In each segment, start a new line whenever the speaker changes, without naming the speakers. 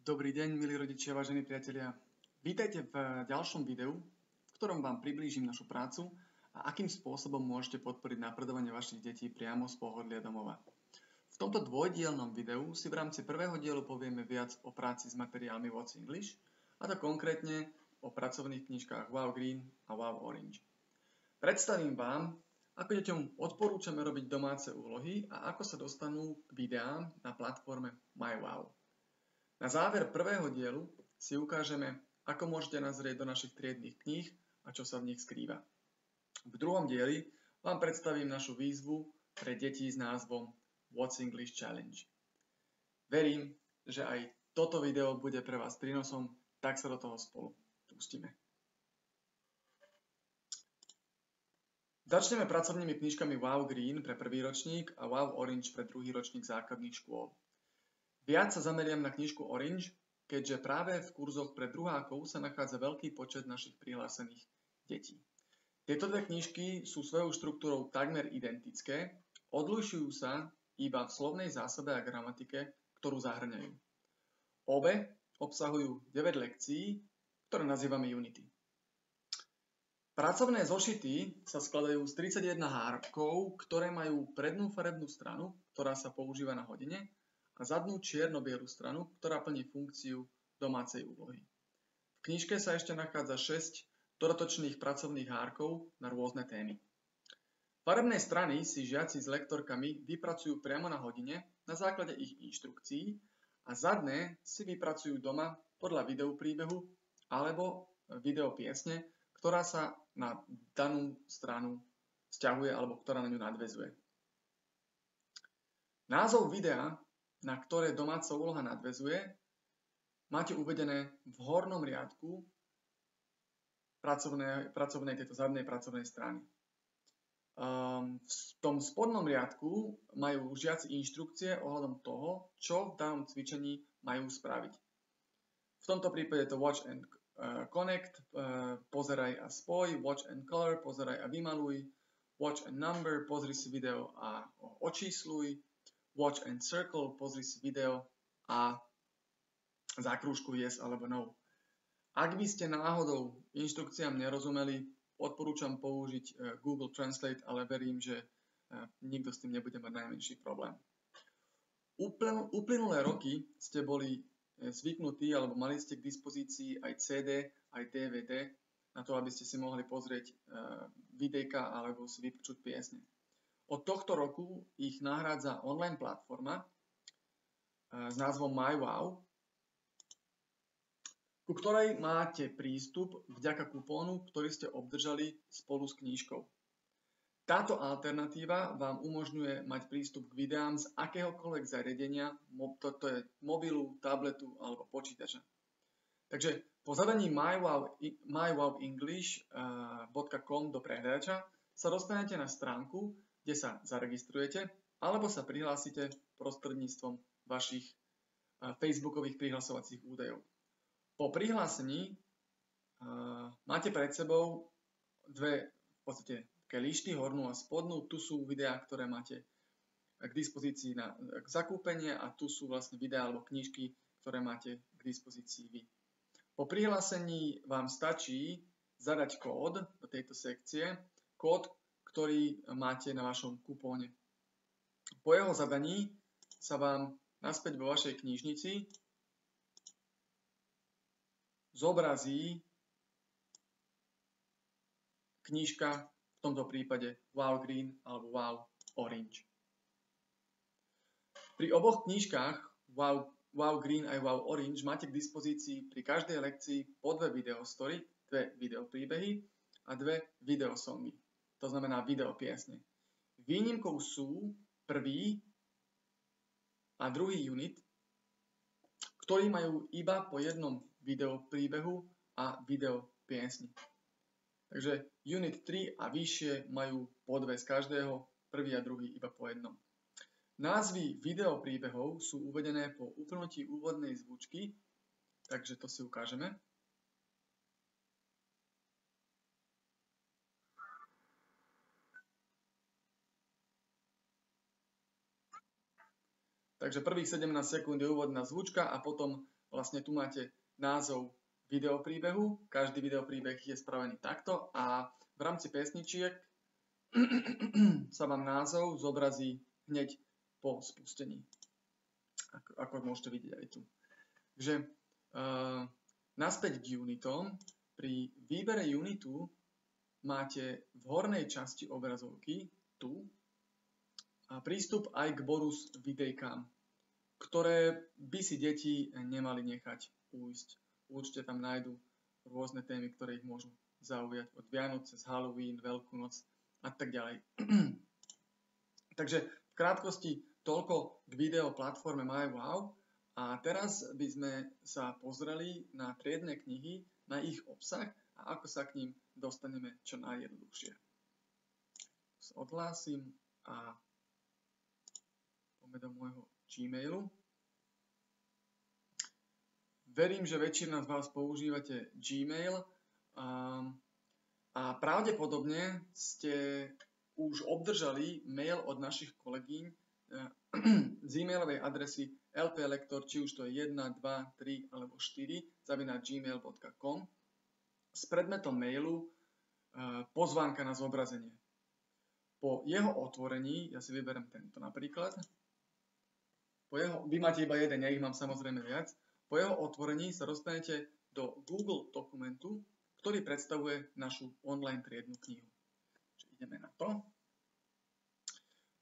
Dobrý deň, milí rodičia, vážení priatelia. Vítajte v ďalšom videu, v ktorom vám priblížim našu prácu a akým spôsobom môžete podporiť napredovanie vašich detí priamo z pohodlia domova. V tomto dvojdielnom videu si v rámci prvého dielu povieme viac o práci s materiálmi What's English, a to konkrétne o pracovných knižkách Wow Green a Wow Orange. Predstavím vám, ako deťom odporúčame robiť domáce úlohy a ako sa dostanú k videám na platforme MyWow. Na záver prvého dielu si ukážeme, ako môžete nazrieť do našich triednych kníh a čo sa v nich skrýva. V druhom dieli vám predstavím našu výzvu pre deti s názvom What's English Challenge. Verím, že aj toto video bude pre vás prínosom, tak sa do toho spolu pustíme. Začneme pracovnými knižkami Wow Green pre prvý ročník a Wow Orange pre druhý ročník základných škôl. Viac sa zameriam na knižku Orange, keďže práve v kurzoch pre druhákov sa nachádza veľký počet našich prihlásených detí. Tieto dve knižky sú svojou štruktúrou takmer identické, odlišujú sa iba v slovnej zásobe a gramatike, ktorú zahŕňajú. Obe obsahujú 9 lekcií, ktoré nazývame Unity. Pracovné zošity sa skladajú z 31 hárkov, ktoré majú prednú farebnú stranu, ktorá sa používa na hodine, a zadnú čierno-bielu stranu, ktorá plní funkciu domácej úlohy. V knižke sa ešte nachádza 6 dodatočných pracovných hárkov na rôzne témy. Farebné strany si žiaci s lektorkami vypracujú priamo na hodine na základe ich inštrukcií a zadné si vypracujú doma podľa videopríbehu alebo videopiesne, ktorá sa na danú stranu vzťahuje alebo ktorá na ňu nadväzuje. Názov videa, na ktoré domáca úloha nadväzuje, máte uvedené v hornom riadku pracovnej tejto zadnej pracovnej strany. V tom spodnom riadku majú žiaci inštrukcie ohľadom toho, čo v danom cvičení majú spraviť. V tomto prípade to Watch and Connect, pozeraj a spoj, Watch and Color, pozeraj a vymaluj, Watch and Number, pozri si video a očísluj, Watch and Circle, pozri si video a zákrúžku yes alebo no. Ak by ste náhodou inštrukciám nerozumeli, odporúčam použiť Google Translate, ale verím, že nikto s tým nebude mať najmenší problém. Uplynulé roky ste boli zvyknutí alebo mali ste k dispozícii aj CD, aj DVD na to, aby ste si mohli pozrieť videjka alebo si vypočuť piesne. Od tohto roku ich nahrádza online platforma s názvom MyWow, ku ktorej máte prístup vďaka kupónu, ktorý ste obdržali spolu s knížkou. Táto alternatíva vám umožňuje mať prístup k videám z akéhokoľvek zariadenia, to je mobilu, tabletu alebo počítača. Takže po zadaní mywowenglish.com do prehľadača sa dostanete na stránku, kde sa zaregistrujete, alebo sa prihlásite prostredníctvom vašich facebookových prihlasovacích údajov. Po prihlásení máte pred sebou dve v podstate také lišty, hornú a spodnú. Tu sú videá, ktoré máte k dispozícii na zakúpenie a tu sú vlastne videá alebo knižky, ktoré máte k dispozícii vy. Po prihlásení vám stačí zadať kód do tejto sekcie, kód, ktorý máte na vašom kupóne. Po jeho zadaní sa vám naspäť vo vašej knižnici zobrazí knižka, v tomto prípade Wow Green alebo Wow Orange. Pri oboch knižkách Wow Green aj Wow Orange máte k dispozícii pri každej lekcii po 2 videostory, 2 videopríbehy a 2 videosongy. To znamená videopiesne. Výnimkou sú prvý a druhý unit, ktorí majú iba po jednom videopríbehu a videopiesni. Takže unit 3 a vyššie majú po 2 z každého, prvý a druhý iba po jednom. Názvy videopríbehov sú uvedené po uplynutí úvodnej zvučky, takže to si ukážeme. Takže prvých 17 sekúnd je úvodná zvučka a potom Vlastne tu máte názov videopríbehu, každý videopríbeh je spravený takto a v rámci pesničiek sa vám názov zobrazí hneď po spustení, ako môžete vidieť aj tu. Takže naspäť k unitom. Pri výbere unitu máte v hornej časti obrazovky tu prístup aj k bonus videjkám, ktoré by si deti nemali nechať ujsť. Určite tam nájdu rôzne témy, ktoré ich môžu zaujať od Vianoc cez Halloween, Veľkú noc a tak ďalej. Takže v krátkosti toľko k video platforme MyWow. A teraz by sme sa pozreli na triedne knihy, na ich obsah a ako sa k ním dostaneme čo najjednoduchšie. Sa odhlásim a poďme do môjho Gmailu. Verím, že väčšina z vás používate Gmail a pravdepodobne ste už obdržali mail od našich kolegyň z e-mailovej adresy lplektor, či už to je 1, 2, 3 alebo 4 @gmail.com s predmetom mailu pozvánka na zobrazenie. Po jeho otvorení, ja si vyberiem tento napríklad, vy máte iba jeden, ja ich mám samozrejme viac, po jeho otvorení sa dostanete do Google dokumentu, ktorý predstavuje našu online triednu knihu. Čiže ideme na to.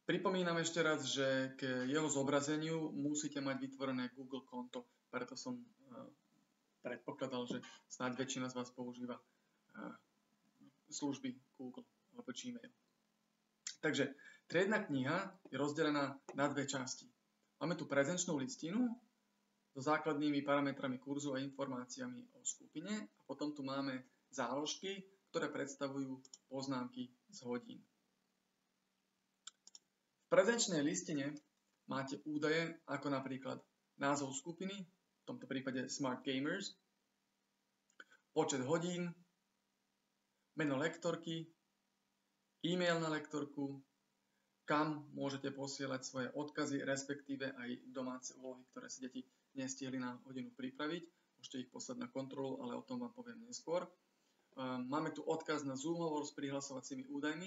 Pripomínam ešte raz, že k jeho zobrazeniu musíte mať vytvorené Google konto, preto som predpokladal, že snáď väčšina z vás používa služby Google alebo Gmail. Takže triedna kniha je rozdelená na dve časti. Máme tu prezenčnú listinu so základnými parametrami kurzu a informáciami o skupine a potom tu máme záložky, ktoré predstavujú poznámky z hodín. V prezenčnej listine máte údaje ako napríklad názov skupiny, v tomto prípade Smart Gamers, počet hodín, meno lektorky, e-mail na lektorku, kam môžete posielať svoje odkazy, respektíve aj domáce úlohy, ktoré si deti nestihli na hodinu pripraviť. Môžete ich poslať na kontrolu, ale o tom vám poviem neskôr. Máme tu odkaz na Zoom hovor s prihlasovacími údajmi.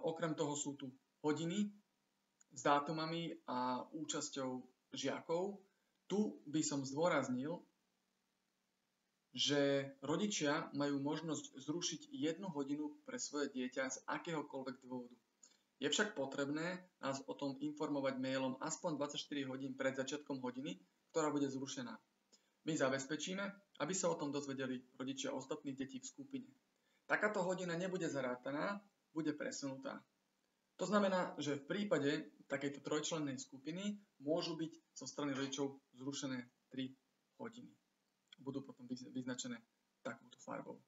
Okrem toho sú tu hodiny s dátumami a účasťou žiakov. Tu by som zdôraznil, že rodičia majú možnosť zrušiť 1 hodinu pre svoje dieťa z akéhokoľvek dôvodu. Je však potrebné nás o tom informovať mailom aspoň 24 hodín pred začiatkom hodiny, ktorá bude zrušená. My zabezpečíme, aby sa o tom dozvedeli rodičia ostatných detí v skupine. Takáto hodina nebude zarátaná, bude presunutá. To znamená, že v prípade takejto trojčlennej skupiny môžu byť zo strany rodičov zrušené 3 hodiny. Budú potom vyznačené takouto farbou.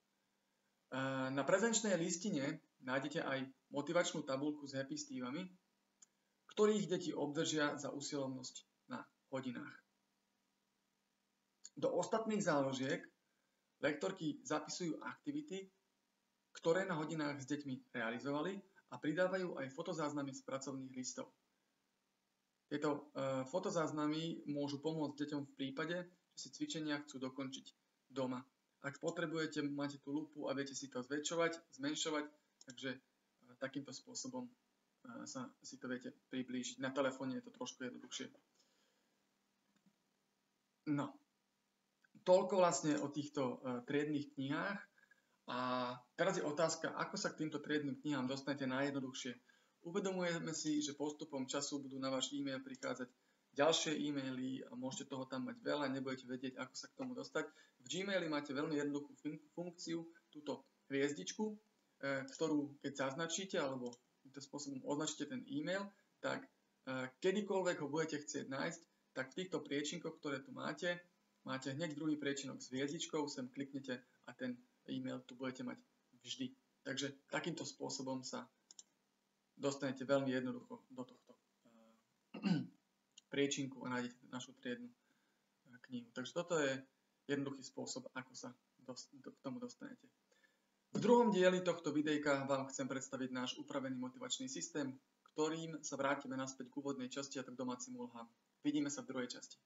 Na prezenčnej listine nájdete aj motivačnú tabuľku s happy stevami, ktorých deti obdržia za usilovnosť na hodinách. Do ostatných záložiek lektorky zapisujú aktivity, ktoré na hodinách s deťmi realizovali a pridávajú aj fotozáznamy z pracovných listov. Tieto fotozáznamy môžu pomôcť deťom v prípade, že si cvičenia chcú dokončiť doma. Ak potrebujete, máte tú lupu a viete si to zväčšovať, zmenšovať, takže takýmto spôsobom si to viete priblížiť. Na telefóne je to trošku jednoduchšie. No, toľko vlastne o týchto triednych knihách. A teraz je otázka, ako sa k týmto triednym knihám dostanete najjednoduchšie. Uvedomujeme si, že postupom času budú na váš e-mail prichádzať ďalšie e-maily a môžete toho tam mať veľa, nebudete vedieť, ako sa k tomu dostať. V Gmaili máte veľmi jednoduchú funkciu, túto hviezdičku, ktorú keď zaznačíte alebo týmto spôsobom označíte ten e-mail, tak kedykoľvek ho budete chcieť nájsť, tak v týchto priečinkoch, ktoré tu máte hneď druhý priečinok s hviezdičkou, sem kliknete a ten e-mail tu budete mať vždy. Takže takýmto spôsobom sa dostanete veľmi jednoducho do tohto priečinku a nájdete našu triednu knihu. Takže toto je jednoduchý spôsob, ako sa k tomu dostanete. V druhom dieli tohto videjka vám chcem predstaviť náš upravený motivačný systém, ktorým sa vrátime naspäť k úvodnej časti a k domácim úlohám. Vidíme sa v druhej časti.